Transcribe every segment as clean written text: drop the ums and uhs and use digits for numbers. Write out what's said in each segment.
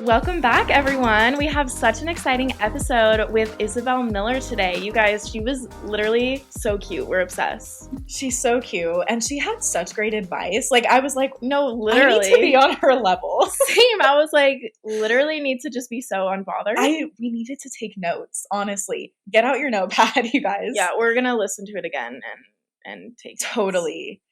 Welcome back, everyone. We have such an exciting episode with Isabelle Miller today. You guys, she was literally so cute. We're obsessed. She's so cute, and she had such great advice. Like, I was like, No, I literally. need to be on her level. Same. I was like, literally need to just be so unbothered. We needed to take notes, honestly. Get out your notepad, you guys. Yeah, we're going to listen to it again and take notes. Totally.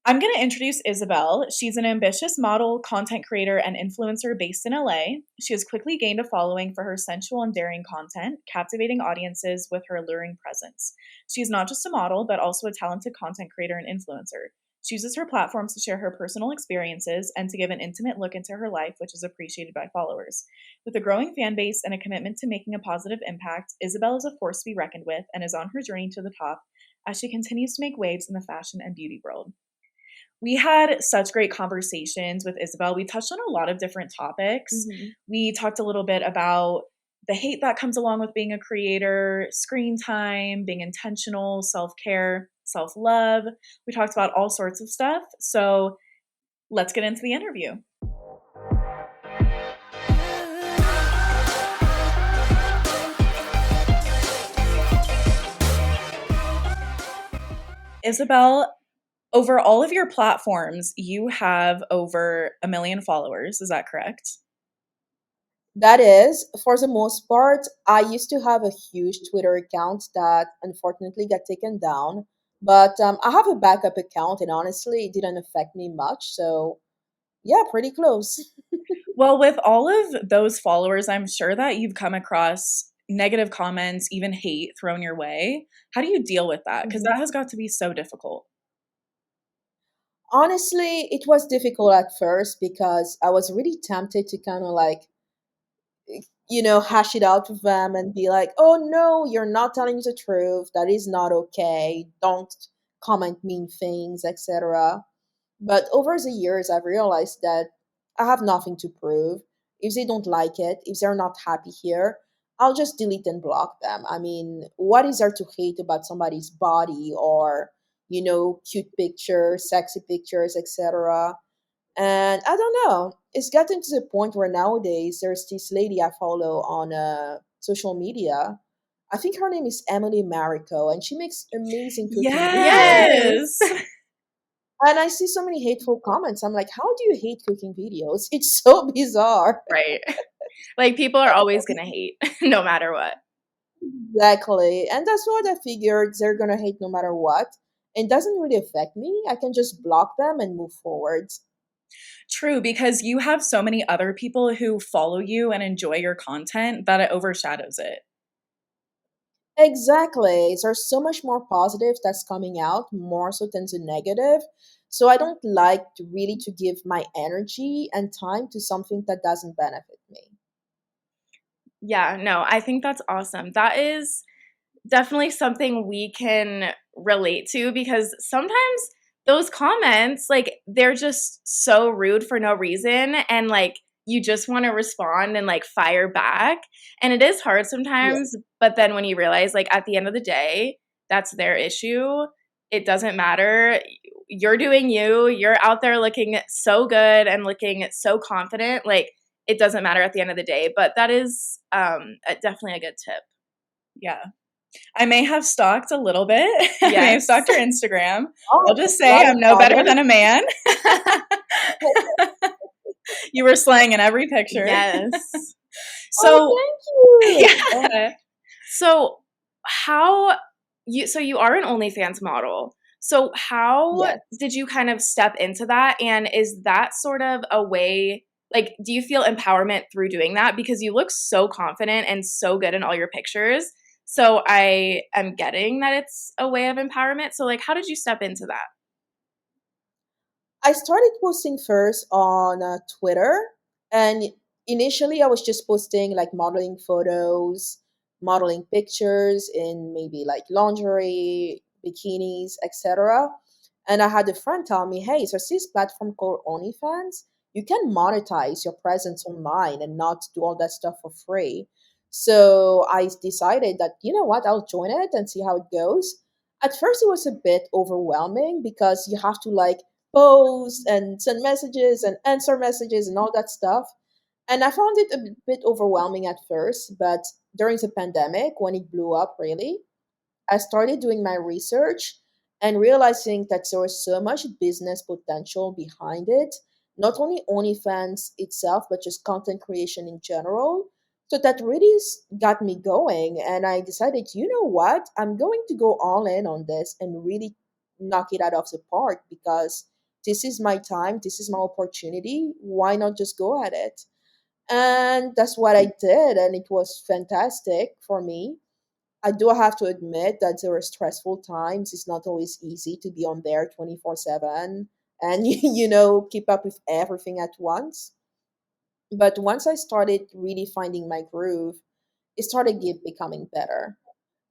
I'm going to introduce Isabelle. She's an ambitious model, content creator, and influencer based in LA. She has quickly gained a following for her sensual and daring content, captivating audiences with her alluring presence. She's not just a model, but also a talented content creator and influencer. She uses her platforms to share her personal experiences and to give an intimate look into her life, which is appreciated by followers. With a growing fan base and a commitment to making a positive impact, Isabelle is a force to be reckoned with and is on her journey to the top as she continues to make waves in the fashion and beauty world. We had such great conversations with Isabelle. We touched on a lot of different topics. Mm-hmm. We talked a little bit about the hate that comes along with being a creator, screen time, being intentional, self-care, self-love. We talked about all sorts of stuff. So let's get into the interview. Isabelle, over all of your platforms, you have over 1 million followers. Is that correct? That is, for the most part, I used to have a huge Twitter account that unfortunately got taken down. But I have a backup account, and honestly, it didn't affect me much. So, yeah, pretty close. Well, with all of those followers, I'm sure that you've come across negative comments, even hate thrown your way. How do you deal with that? Because that has got to be so difficult. Honestly, it was difficult at first because I was really tempted to kind of like, hash it out with them and be like, oh no, you're not telling the truth. That is not okay. Don't comment mean things, etc. But over the years, I've realized that I have nothing to prove. If they don't like it, if they're not happy here, I'll just delete and block them. I mean, what is there to hate about somebody's body or, cute pictures, sexy pictures, etc.? And I don't know. It's gotten to the point where nowadays there's this lady I follow on social media. I think her name is Emily Marico, and she makes amazing cooking videos. Yes. And I see so many hateful comments. I'm like, how do you hate cooking videos? It's so bizarre. Right. Like, people are always going to hate no matter what. Exactly. And that's what I figured they're going to hate no matter what. It doesn't really affect me. I can just block them and move forward. True, because you have so many other people who follow you and enjoy your content that it overshadows it. Exactly. There's so much more positive that's coming out, more so than the negative. So I don't like to really to give my energy and time to something that doesn't benefit me. Yeah, no, I think that's awesome. That is definitely something we can relate to because sometimes those comments, like, they're just so rude for no reason. And like, you just want to respond and like fire back. And it is hard Yeah. sometimes. But then when you realize, like, at the end of the day, that's their issue. It doesn't matter. You're doing you. You're out there looking so good and looking so confident. Like, it doesn't matter at the end of the day. But that is definitely a good tip. Yeah. I may have stalked a little bit. I may have stalked your Instagram. I'll Oh, just say not a I'm no better problem. than a man. You were slaying in every picture. Yes. So, Oh, thank you. yeah. Okay. So you are an OnlyFans model. So how Yes. did you kind of step into that? And is that sort of a way, like, do you feel empowerment through doing that? Because you look so confident and so good in all your pictures. So I am getting that it's a way of empowerment. So like, how did you step into that? I started posting first on Twitter, and initially I was just posting like modeling photos, modeling pictures in maybe like lingerie, bikinis, etc. And I had a friend tell me, "Hey, so there's this platform called OnlyFans. You can monetize your presence online and not do all that stuff for free." So I decided that, you know what, I'll join it and see how it goes. At first, it was a bit overwhelming because you have to like post and send messages and answer messages and all that stuff. And I found it a bit overwhelming at first, but during the pandemic, when it blew up really, I started doing my research and realizing that there was so much business potential behind it, not only OnlyFans itself, but just content creation in general. So that really got me going. And I decided, you know what? I'm going to go all in on this and really knock it out of the park because this is my time, this is my opportunity. Why not just go at it? And that's what I did. And it was fantastic for me. I do have to admit that there were stressful times. It's not always easy to be on there 24/7 and keep up with everything at once. But once I started really finding my groove, it started becoming better.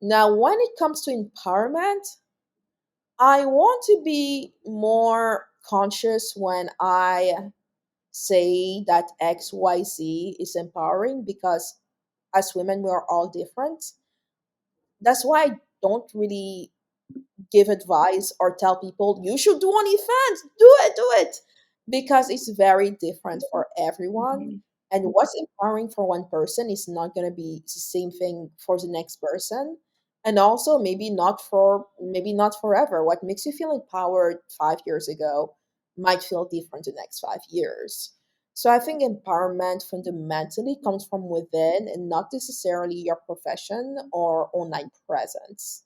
Now, when it comes to empowerment, I want to be more conscious when I say that XYZ is empowering because as women, we are all different. That's why I don't really give advice or tell people you should do OnlyFans, do it, because it's very different for everyone. Mhm. And what's empowering for one person is not going to be the same thing for the next person. And also maybe not forever. What makes you feel empowered 5 years ago might feel different the next 5 years. So I think empowerment fundamentally comes from within and not necessarily your profession or online presence.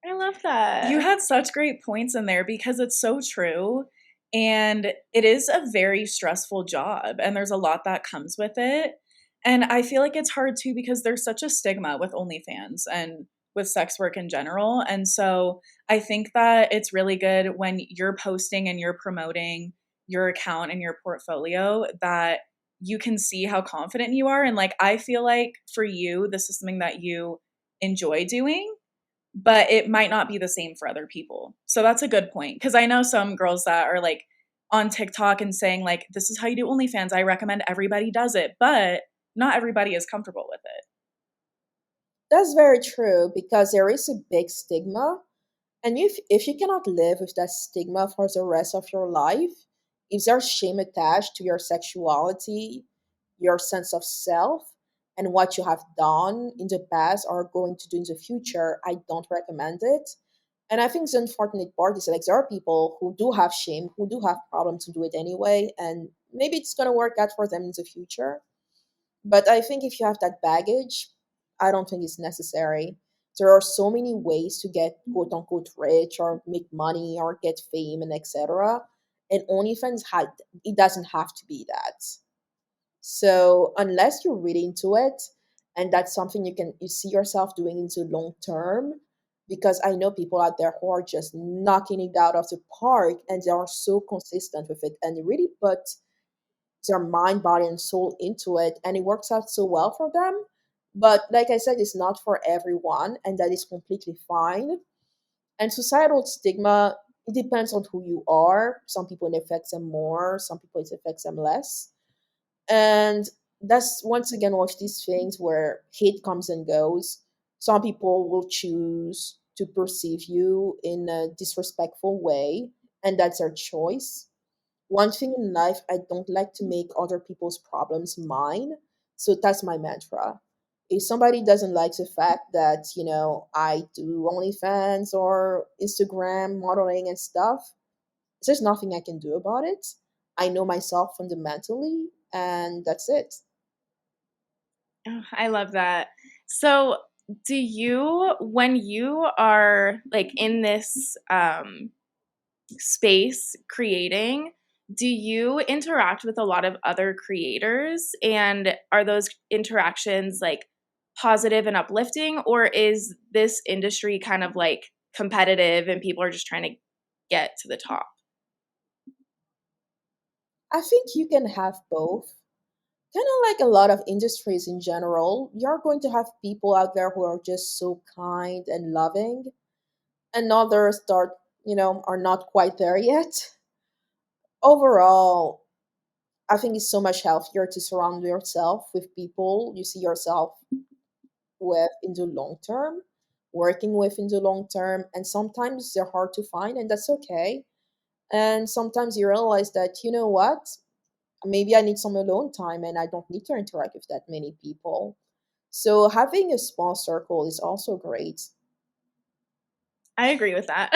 I love You that. had such great points in there because it's so true. And it is a very stressful job, and there's a lot that comes with it. And I feel like it's hard too because there's such a stigma with OnlyFans and with sex work in general. And so I think that it's really good when you're posting and you're promoting your account and your portfolio that you can see how confident you are. And like, I feel like for you, this is something that you enjoy doing, but it might not be the same for other people. So that's a good point. Because I know some girls that are like on TikTok and saying, like, this is how you do OnlyFans. I recommend everybody does it, but not everybody is comfortable with it. That's very true because there is a big stigma. And if you cannot live with that stigma for the rest of your life, if there's shame attached to your sexuality, your sense of self, and what you have done in the past or going to do in the future, I don't recommend it. And I think the unfortunate part is like there are people who do have shame, who do have problems to do it anyway, and maybe it's gonna work out for them in the future. But I think if you have that baggage, I don't think it's necessary. There are so many ways to get quote unquote rich or make money or get fame and etc. And OnlyFans had it doesn't have to be that. So unless you're really into it and that's something you see yourself doing into long term, because I know people out there who are just knocking it out of the park and they are so consistent with it and really put their mind, body, and soul into it, and it works out so well for them. But like I said, it's not for everyone, and that is completely fine. And societal stigma, it depends on who you are. Some people it affects them more, some people it affects them less. And that's once again one of these things where hate comes and goes. Some people will choose to perceive you in a disrespectful way, and that's their choice. One thing in life, I don't like to make other people's problems mine. So that's my mantra. If somebody doesn't like the fact that, I do OnlyFans or Instagram modeling and stuff, there's nothing I can do about it. I know myself fundamentally, and that's it. Oh, I love that. So, do you, when you are like in this space creating, do you interact with a lot of other creators? And are those interactions like positive and uplifting, or is this industry kind of like competitive and people are just trying to get to the top? I think you can have both. Kind of like a lot of industries in general, you're going to have people out there who are just so kind and loving, and others are not quite there yet. Overall, I think it's so much healthier to surround yourself with people you see yourself with in the long term, working with in the long term, and sometimes they're hard to find, and that's okay. And sometimes you realize that, you know what? maybe I need some alone time and I don't need to interact with that many people. So having a small circle is also great. I agree with that.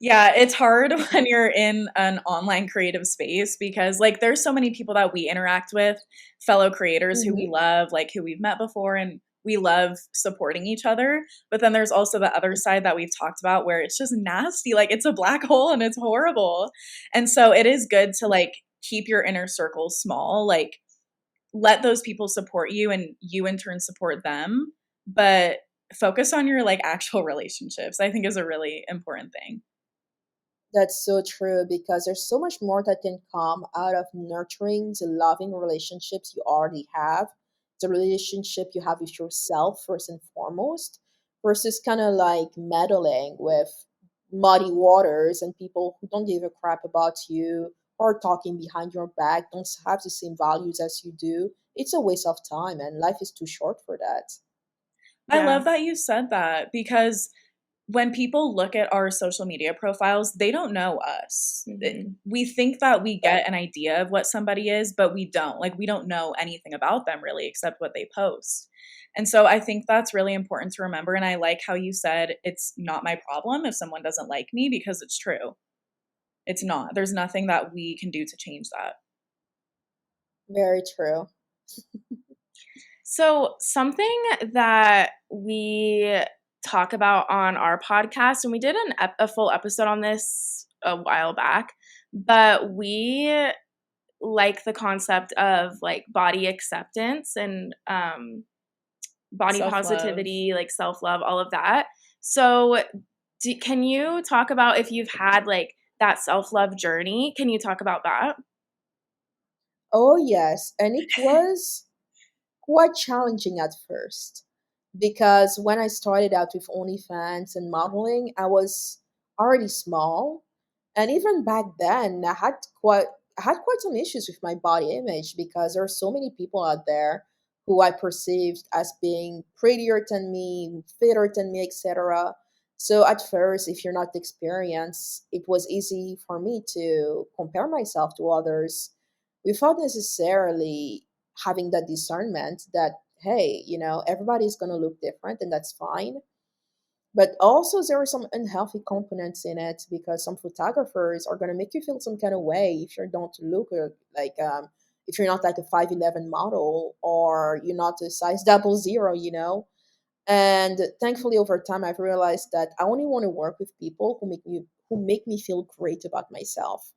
Yeah, it's hard when you're in an online creative space because like there's so many people that we interact with, fellow creators who we Hmm. love, like who we've met before and we love supporting each other. But then there's also the other side that we've talked about where it's just nasty, like it's a black hole and it's horrible. And so it is good to like keep your inner circle small, like let those people support you and you in turn support them, but focus on your like actual relationships. I think is a really important thing. That's so true because there's so much more that can come out of nurturing the loving relationships you already have, the relationship you have with yourself first and foremost, versus kind of like meddling with muddy waters and people who don't give a crap about you or talking behind your back, don't have the same values as you do. It's a waste of time and life is too short for that. I Yeah. love that you said that because when people look at our social media profiles, they don't know us. Hmm. We think that we Yeah. get an idea of what somebody is, but we don't. Like, we don't know anything about them really except what they post. And so I think that's really important to remember. And I like how you said it's not my problem if someone doesn't like me because it's true. It's not. There's nothing that we can do to change that. Very true. So, something that we talk about on our podcast, and we did a full episode on this a while back, but we like the concept of like body acceptance and body Self love. positivity, like self love, all of that. So, can you talk about if you've had like that self love journey? Can you talk about that? Oh, yes. And it was quite challenging at first because when I started out with OnlyFans and modeling, I was already small, and even back then, I had quite some issues with my body image because there are so many people out there who I perceived as being prettier than me, fitter than me, etc. So at first, if you're not experienced, it was easy for me to compare myself to others without necessarily having that discernment that, hey, everybody's going to look different and that's fine. But also there are some unhealthy components in it because some photographers are going to make you feel some kind of way if you don't look like if you're not like a 5'11" model or you're not a size 00, and thankfully over time I've realized that I only want to work with people who make me feel great about myself.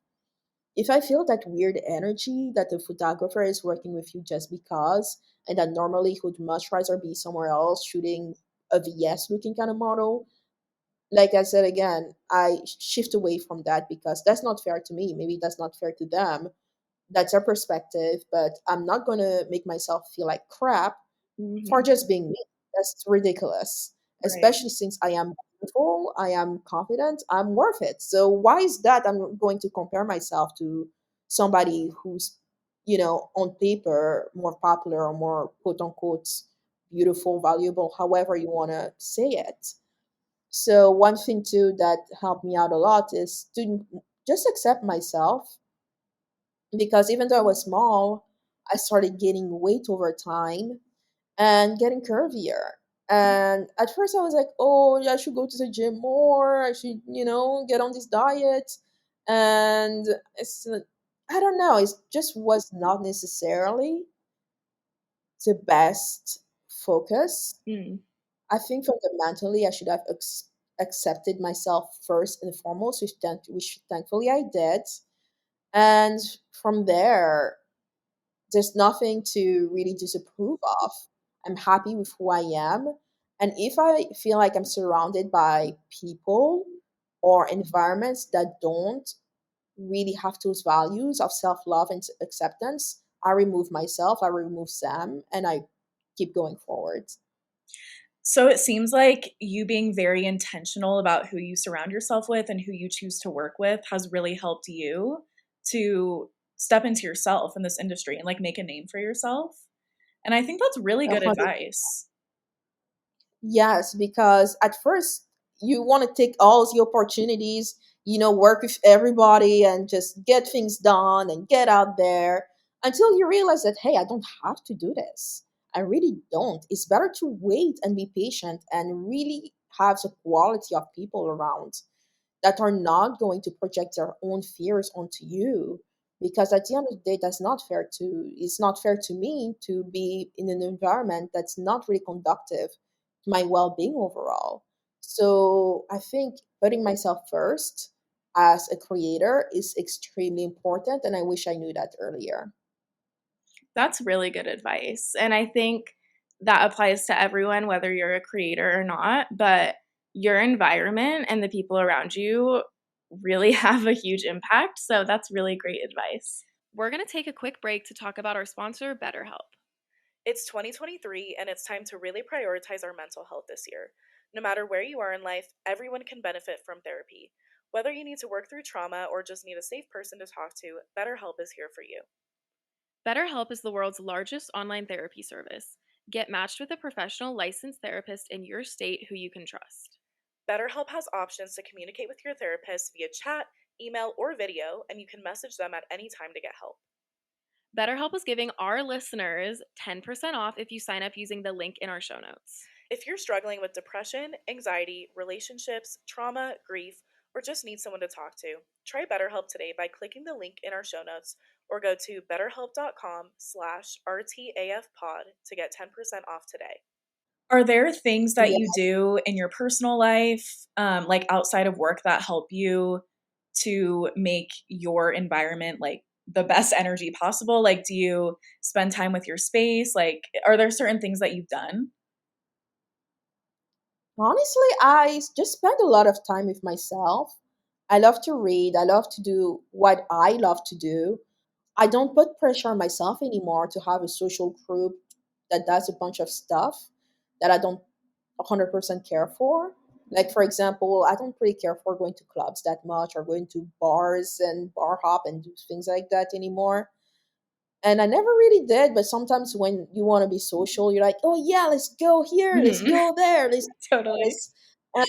If I feel that weird energy that the photographer is working with you just because, and that normally would much rather be somewhere else shooting a VS looking kind of model, like I said again, I shift away from that because that's not fair to me. Maybe that's not fair to them. That's their perspective, but I'm not going to make myself feel like crap for Hmm. just being me. That's ridiculous. Right. Especially since I am beautiful, I am confident, I'm worth it. So why is that I'm going to compare myself to somebody who's, on paper more popular or more quote unquote beautiful, valuable, however you want to say it. So one thing too that helped me out a lot is to just accept myself because even though I was small, I started gaining weight over time and getting curvier. And at first I was like, oh, yeah, I should go to the gym more. I should, get on this diet. And I don't know, it just was not necessarily the best focus. Mm. I think fundamentally I should have accepted myself first and foremost, which thankfully I did. And from there, there's nothing to really disapprove of. I'm happy with who I am. And if I feel like I'm surrounded by people or environments that don't really have those values of self love and acceptance, I remove myself, I remove them, and I keep going forward. So it seems like you being very intentional about who you surround yourself with and who you choose to work with has really helped you to step into yourself in this industry and like make a name for yourself. And I think that's really A good hundred. advice. Yes, because at first you want to take all the opportunities, work with everybody and just get things done and get out there. until you realize that, hey, I don't have to do this. I really don't. It's better to wait and be patient and really have the quality of people around that are not going to project their own fears onto you, because at the end of the day, that's not fair to it's not fair to me to be in an environment that's not really conductive to my well-being overall. So I think putting myself first as a creator is extremely important, and I wish I knew that earlier. That's really good advice. And I think that applies to everyone, whether you're a creator or not. But your environment and the people around you really have a huge impact. So that's really great advice. We're going to take a quick break to talk about our sponsor, BetterHelp. It's 2023 and it's time to really prioritize our mental health this year. No matter where you are in life, everyone can benefit from therapy. Whether you need to work through trauma or just need a safe person to talk to, BetterHelp is here for you. BetterHelp is the world's largest online therapy service. Get matched with a professional licensed therapist in your state who you can trust. BetterHelp has options to communicate with your therapist via chat, email, or video, and you can message them at any time to get help. BetterHelp is giving our listeners 10% off if you sign up using the link in our show notes. If you're struggling with depression, anxiety, relationships, trauma, grief, or just need someone to talk to, try BetterHelp today by clicking the link in our show notes or go to betterhelp.com/RTAFpod to get 10% off today. Are there things that Yeah. you do in your personal life, like outside of work, that help you to make your environment like the best energy possible? Like, do you spend time with your space? Like, are there certain things that you've done? Honestly, just spend a lot of time with myself. I love to read. I love to do what I love to do. I don't put pressure on myself anymore to have a social group that does a bunch of stuff that I don't 100% care for. Like, for example, I don't really care for going to clubs that much or going to bars and bar hop and do things like that anymore. And I never really did, but sometimes when you want to be social, you're like, oh yeah, let's go here, let's Mhm. go there, let's do Totally. this. And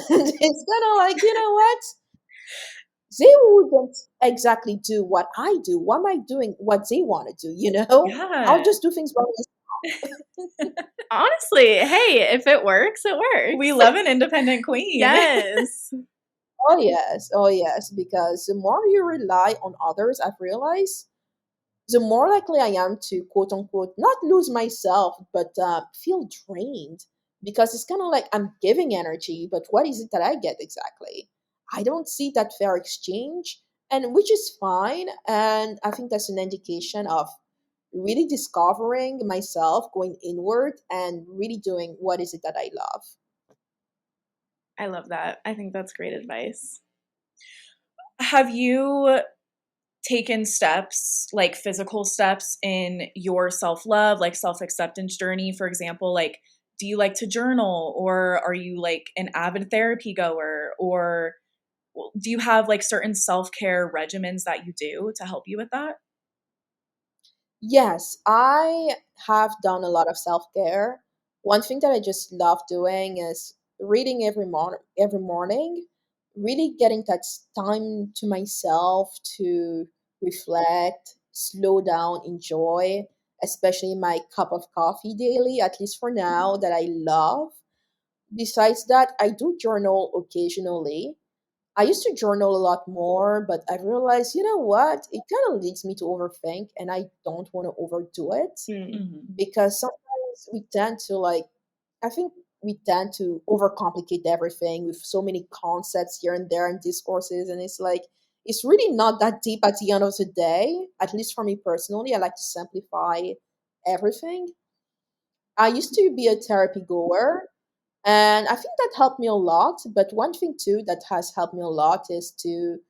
it's kind of like, you know what? They wouldn't exactly do what I do. Why am I doing what they want to do? I'll Yeah. just do things by Honestly, hey, if it works, it We works. love an independent queen. Yes. Oh yes, oh yes, because the more you rely on others, I've realized, the more likely I am to quote unquote not lose myself, but feel drained. Because it's kind of like I'm giving energy, but what is it that I get exactly? I don't see that fair exchange, and which is fine. And I think that's an indication of really discovering myself, going inward, and really doing what is it that I love. I love that. I think that's great advice. Have you taken steps, like physical steps in your self-love, like self-acceptance journey? For example, like, do you like to journal, or are you like an avid therapy goer, or do you have like certain self-care regimens that you do to help you with that? Yes, I have done a lot of self-care. One thing that I just love doing is reading every morning, really getting that time to myself to reflect, slow down, enjoy, especially my cup of coffee daily, at least for now, that I love. Besides that, I do journal occasionally. I used to journal a lot more, but I realized, you know what? It kind of leads me to overthink, and I don't want to overdo it, Mm. Mhm. because sometimes we tend to like, I think we tend to overcomplicate everything with so many concepts here and there and discourses, and it's like, it's really not that deep at the end of the day. At least for me personally, I like to simplify everything. I used to be a therapy goer, and I think that helped me a lot. But one thing too that has helped me a lot is to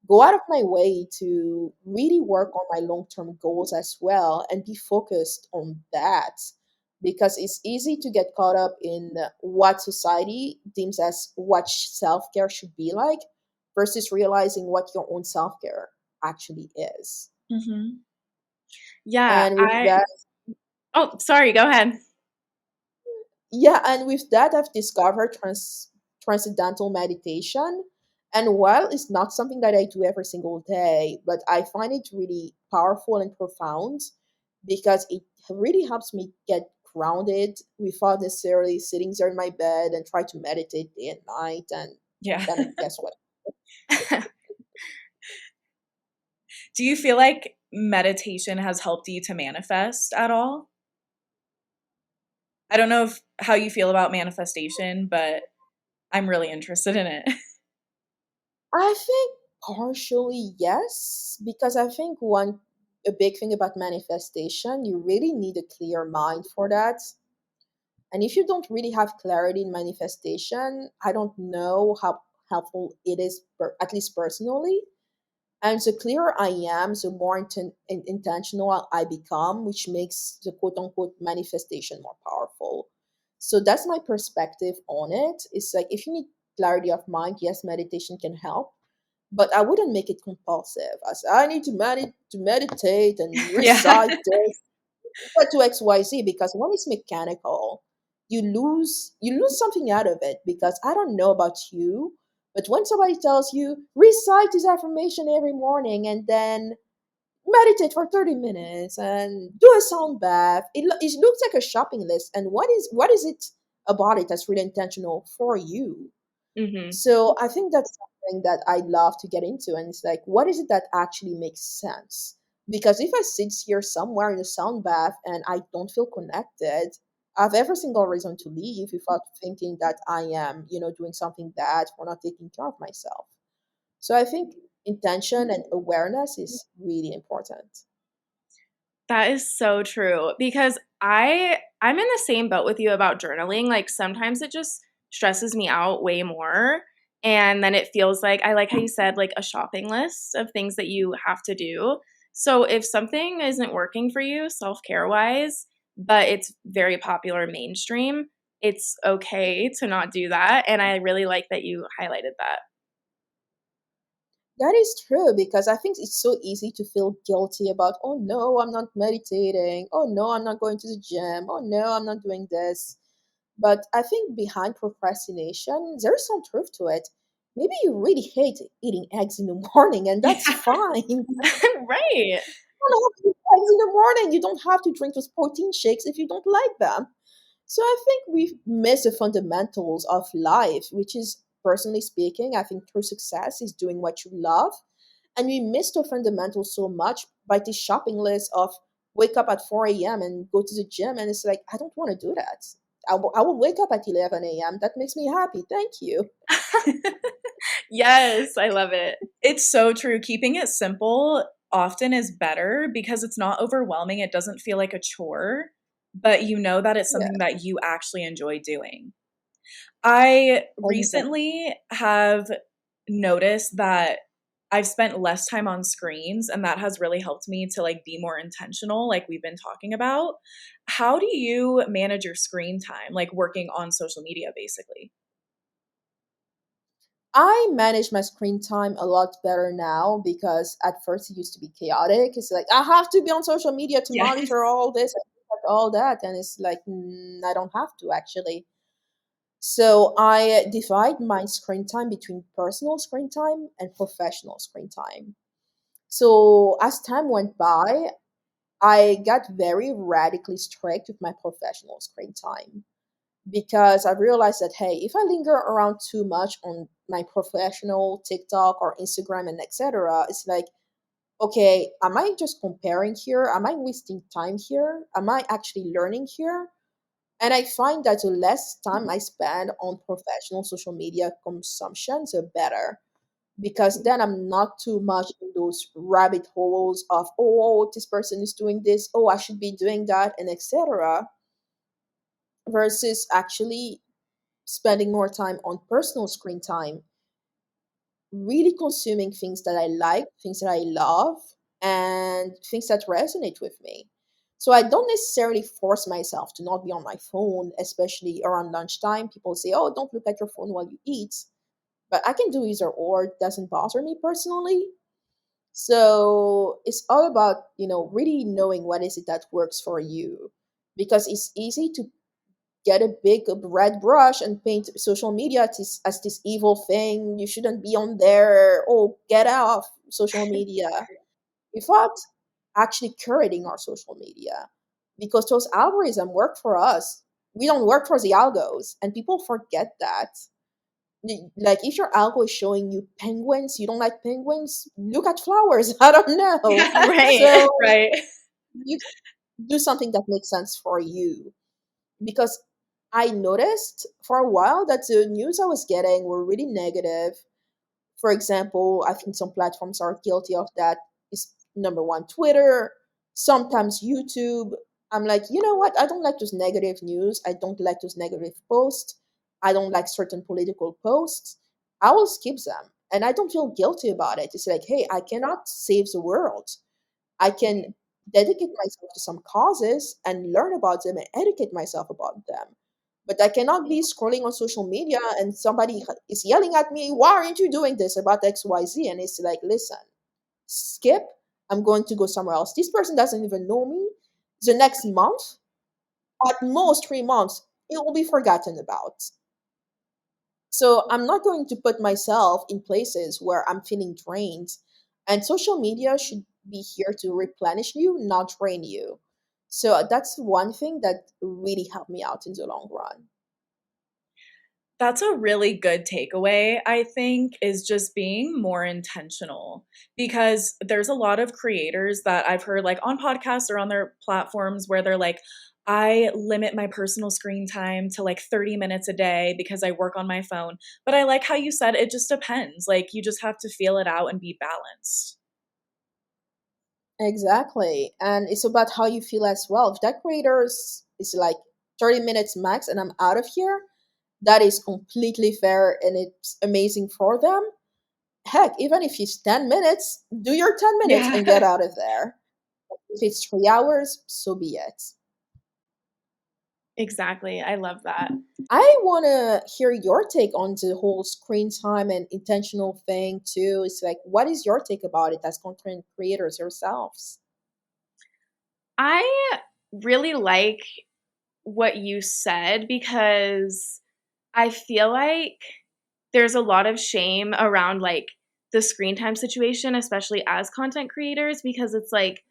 go out of my way to really work on my long term goals as well and be focused on that. Because it's easy to get caught up in what society deems as what self care should be like versus realizing what your own self care actually is. Mhm. Yeah, And with that, oh, sorry, go ahead. yeah, and with that, I've discovered transcendental meditation. And while it's not something that I do every single day, but I find it really powerful and profound because it really helps me get grounded without necessarily sitting there in my bed and try to meditate day and night. And Yeah. then guess what? Do you feel like meditation has helped you to manifest at all? I don't know how you feel about manifestation, but I'm really interested in it. I think partially yes, because I think one a big thing about manifestation, you really need a clear mind for that. And if you don't really have clarity in manifestation, I don't know how helpful it is, at least personally. And the clearer I am, the more intentional I become, which makes the quote unquote manifestation more powerful. So that's my perspective on it. It's like if you need clarity of mind, yes, meditation can help, but I wouldn't make it compulsive. I say, I need to meditate and Yeah. recite this but to XYZ because when it's mechanical, you lose something out of it because I don't know about you, but when somebody tells you recite this affirmation every morning and then meditate for 30 minutes and do a sound bath, it looks like a shopping list. And what is it about it that's really intentional for you? Hmm. So I think that's something that I love to get into. And it's like, what is it that actually makes sense? Because if I sit here somewhere in a sound bath and I don't feel connected, I have every single reason to leave without thinking that I am, doing something bad for not taking care of myself. So I think intention and awareness is really important. That is so true because I'm in the same boat with you about journaling. Like sometimes it just stresses me out way more and then it feels like I like how you said like a shopping list of things that you have to do. So if something isn't working for you self-care wise, but it's very popular mainstream, it's okay to not do that and I really like that you highlighted that. That is true because I think it's so easy to feel guilty about, oh no, I'm not meditating. Oh no, I'm not going to the gym. Oh no, I'm not doing this. But I think behind procrastination, there's some truth to it. Maybe you really hate eating eggs in the morning, and that's Yeah. fine. You Right. don't have to eat eggs in the morning. You don't have to drink those protein shakes if you don't like them. So I think we miss the fundamentals of life, which is, personally speaking, I think true success is doing what you love. And we miss the fundamentals so much by this shopping list of wake up at 4 a.m. and go to the gym. And it's like, I don't want to do that. I will wake up at 11 a.m. That makes me happy. Thank you. Yes, I love it. It's so true. Keeping it simple often is better because it's not overwhelming. It doesn't feel like a chore, but you know that it's Yeah. something that you actually enjoy doing. I Exactly. recently have noticed that I've spent less time on screens and that has really helped me to like be more intentional like we've been talking about. How do you manage your screen time like working on social media basically? I manage my screen time a lot better now because at first it used to be chaotic. It's like, I have to be on social media to Yeah. monitor all this and all that. And it's like, I don't have to actually. So I divide my screen time between personal screen time and professional screen time. So as time went by, I got very radically strict with my professional screen time because I realized that, hey, if I linger around too much on my professional TikTok or Instagram and etc., it's like, okay, am I just comparing here? Am I wasting time here? Am I actually learning here? And I find that the less time I spend on professional social media consumption, the better. Because then I'm not too much in those rabbit holes of, oh, this person is doing this, oh, I should be doing that, and etc. Versus actually spending more time on personal screen time, really consuming things that I like, things that I love, and things that resonate with me. So I don't necessarily force myself to not be on my phone, especially around lunchtime. People say, oh, don't look at your phone while you eat. But I can do either or. It doesn't bother me personally. So it's all about, really knowing what is it that works for you. Because it's easy to get a big red brush and paint social media as this evil thing. You shouldn't be on there. Oh, get off social media. Without actually curating our social media, because those algorithms work for us. We don't work for the algos, and people forget that. Like, if your algo is showing you penguins, you don't like penguins, look at flowers. I don't know. Right, So right. you do something that makes sense for you, because I noticed for a while that the news I was getting were really negative. For example, I think some platforms are guilty of that. Is number one Twitter, sometimes YouTube. I'm like, you know what? I don't like those negative news. I don't like those negative posts. I don't like certain political posts. I will skip them. And I don't feel guilty about it. It's like, hey, I cannot save the world. I can dedicate myself to some causes and learn about them and educate myself about them. But I cannot be scrolling on social media and somebody is yelling at me, why aren't you doing this about XYZ? And it's like, listen, skip. I'm going to go somewhere else. This person doesn't even know me. The next month, at most 3 months, it will be forgotten about. So I'm not going to put myself in places where I'm feeling drained. And social media should be here to replenish you, not drain you. So that's one thing that really helped me out in the long run. That's a really good takeaway, I think, is just being more intentional, because there's a lot of creators that I've heard like on podcasts or on their platforms where they're like, I limit my personal screen time to like 30 minutes a day because I work on my phone. But I like how you said it just depends. Like, you just have to feel it out and be balanced. Exactly. And it's about how you feel as well. If that creator is like 30 minutes max and I'm out of here, that is completely fair and it's amazing for them. Heck, even if it's 10 minutes, do your 10 minutes and get Yeah. out of there. If it's 3 hours, so be it. Exactly. I love that. I want to hear your take on the whole screen time and intentional thing too. It's like, what is your take about it as content creators yourselves? I really like what you said because I feel like there's a lot of shame around like the screen time situation, especially as content creators, because it's like,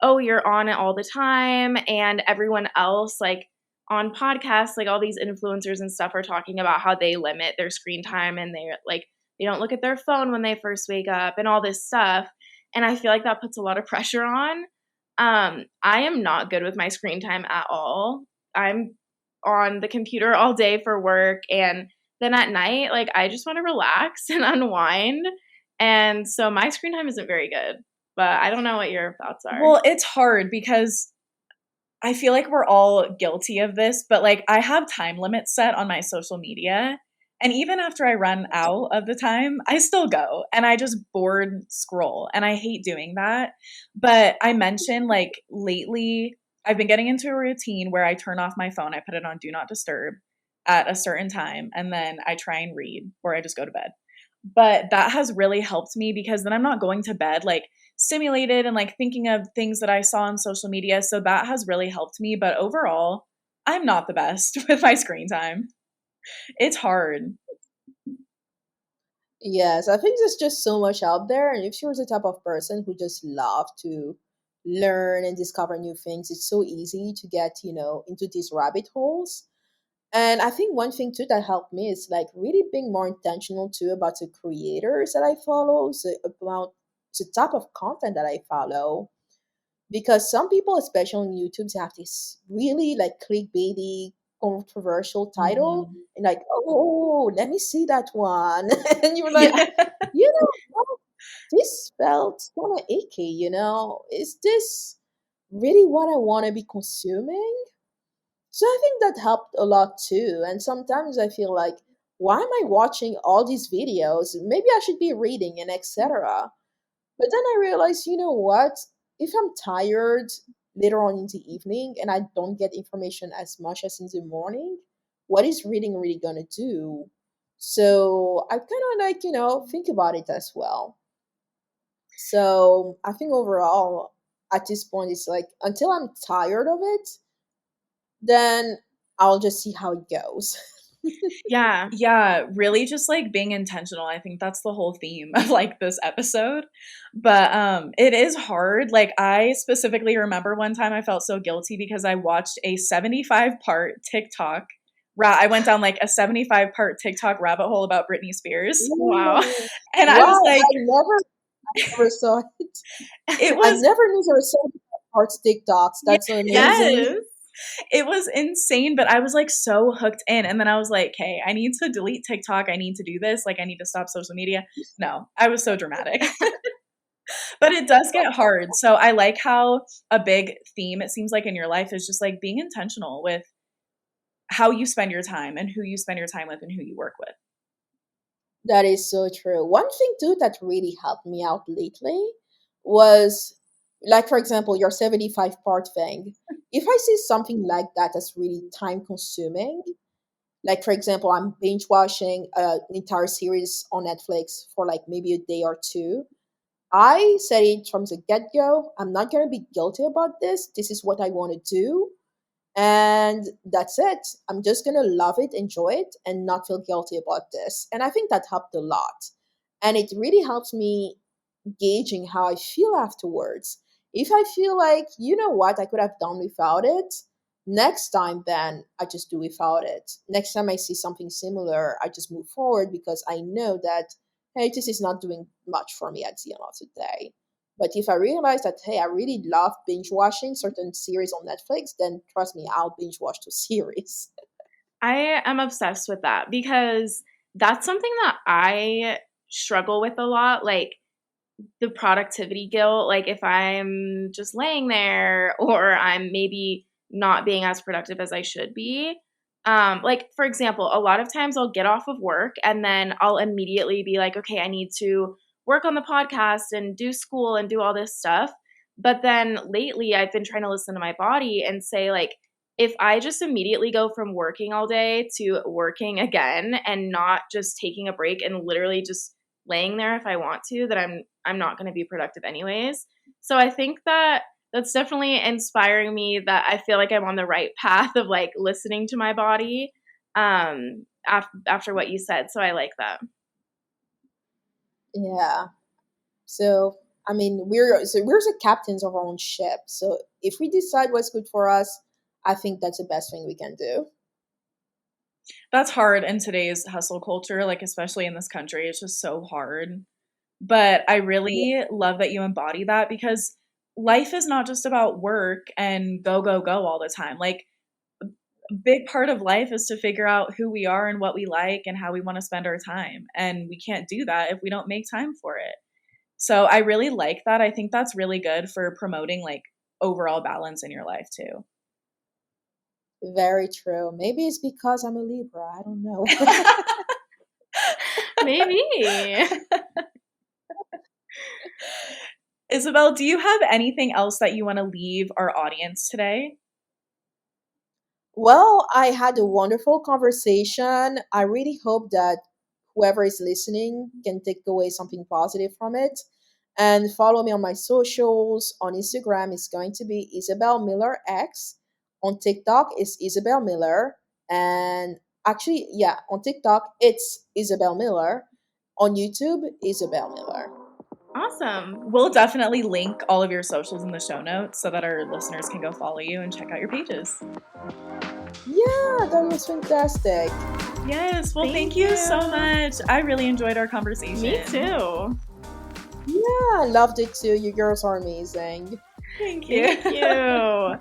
oh, you're on it all the time, and everyone else, like on podcasts, like all these influencers and stuff are talking about how they limit their screen time and they're like, they don't look at their phone when they first wake up and all this stuff. And I feel like that puts a lot of pressure on. I am not good with my screen time at all. I'm on the computer all day for work, and then at night, like, I just wanna relax and unwind, and so my screen time isn't very good, but I don't know what your thoughts are. Well, it's hard because I feel like we're all guilty of this, but like, I have time limits set on my social media. And even after I run out of the time, I still go and I just bored scroll. And I hate doing that. But I mentioned like lately, I've been getting into a routine where I turn off my phone, I put it on do not disturb at a certain time, and then I try and read or I just go to bed. But that has really helped me because then I'm not going to bed like stimulated and like thinking of things that I saw on social media. So that has really helped me. But overall, I'm not the best with my screen time. It's hard. Yes, I think there's just so much out there. And if you're the type of person who just love to learn and discover new things, it's so easy to get, into these rabbit holes. And I think one thing too that helped me is like really being more intentional too about the creators that I follow, so about the type of content that I follow. Because some people, especially on YouTube, they have this really like clickbaity, controversial title, Mhm. and like, oh, let me see that one, and you're like, Yeah. you know, what? This felt kind of icky. Is this really what I want to be consuming? So I think that helped a lot too. And sometimes I feel like, why am I watching all these videos? Maybe I should be reading and etc. But then I realized, you know what? If I'm tired later on in the evening and I don't get information as much as in the morning, what is reading really gonna do? So I kind of like, think about it as well. So I think overall, at this point, it's like until I'm tired of it, then I'll just see how it goes. Yeah. Yeah, really just like being intentional. I think that's the whole theme of like this episode. But it is hard. Like I specifically remember one time I felt so guilty because I watched a 75-part TikTok. I went down like a 75-part TikTok rabbit hole about Britney Spears. Wow. Ooh. And I was Wow, like, never saw it. it I was never knew there were so many parts TikToks. That's so amazing. Yes. it was insane, but I was like so hooked in. And then I was like, hey, I need to delete TikTok. I need to do this. Like I need to stop social media. No, I was so dramatic. But it does get hard. So I like how a big theme, it seems like in your life, is just like being intentional with how you spend your time and who you spend your time with and who you work with. That is so true. One thing too that really helped me out lately was, like, for example, your 75 part thing. If I see something like that that's really time consuming, like for example, I'm binge watching an entire series on Netflix for like maybe a day or two, I said it from the get go. I'm not going to be guilty about this. This is what I want to do. And that's it. I'm just going to love it, enjoy it, and not feel guilty about this. And I think that helped a lot. And it really helps me gauging how I feel afterwards. If I feel like, you know what, I could have done without it, next time then I just do without it. Next time I see something similar, I just move forward because I know that, hey, this is not doing much for me at the end of the day. But if I realize that, hey, I really love binge watching certain series on Netflix, then trust me, I'll binge watch the series. I am obsessed with that because that's something that I struggle with a lot. Like the productivity guilt, like if I'm just laying there or I'm maybe not being as productive as I should be. Like for example, a lot of times I'll get off of work and then I'll immediately be like, okay, I need to work on the podcast and do school and do all this stuff. But then lately I've been trying to listen to my body and say like, if I just immediately go from working all day to working again and not just taking a break and literally just laying there if I want to, that I'm not going to be productive anyways. So I think that that's definitely inspiring me that I feel like I'm on the right path of like listening to my body after what you said. So I like that. Yeah. So I mean, we're the captains of our own ship. So if we decide what's good for us, I think that's the best thing we can do. That's hard in today's hustle culture, like especially in this country. It's just so hard. But I Yeah, really love that you embody that because life is not just about work and go, go, go all the time. Like a big part of life is to figure out who we are and what we like and how we want to spend our time. And we can't do that if we don't make time for it. So I really like that. I think that's really good for promoting like overall balance in your life too. very true. Maybe it's because I'm a Libra. I don't know. Maybe. Isabel, do you have anything else that you want to leave our audience today? Well, I had a wonderful conversation. I really hope that whoever is listening can take away something positive from it. And follow me on my socials. On Instagram, it's going to be Isabelle Miller X. On TikTok, it's Isabelle Miller. And actually, yeah, on TikTok, it's Isabelle Miller. On YouTube, Isabelle Miller. Awesome. We'll definitely link all of your socials in the show notes so that our listeners can go follow you and check out your pages. Yeah, that was fantastic. Yes, well, thank Thank you you. so much. I really enjoyed our conversation. Me too. Yeah, I loved it too. You girls are amazing. Thank you. Thank you.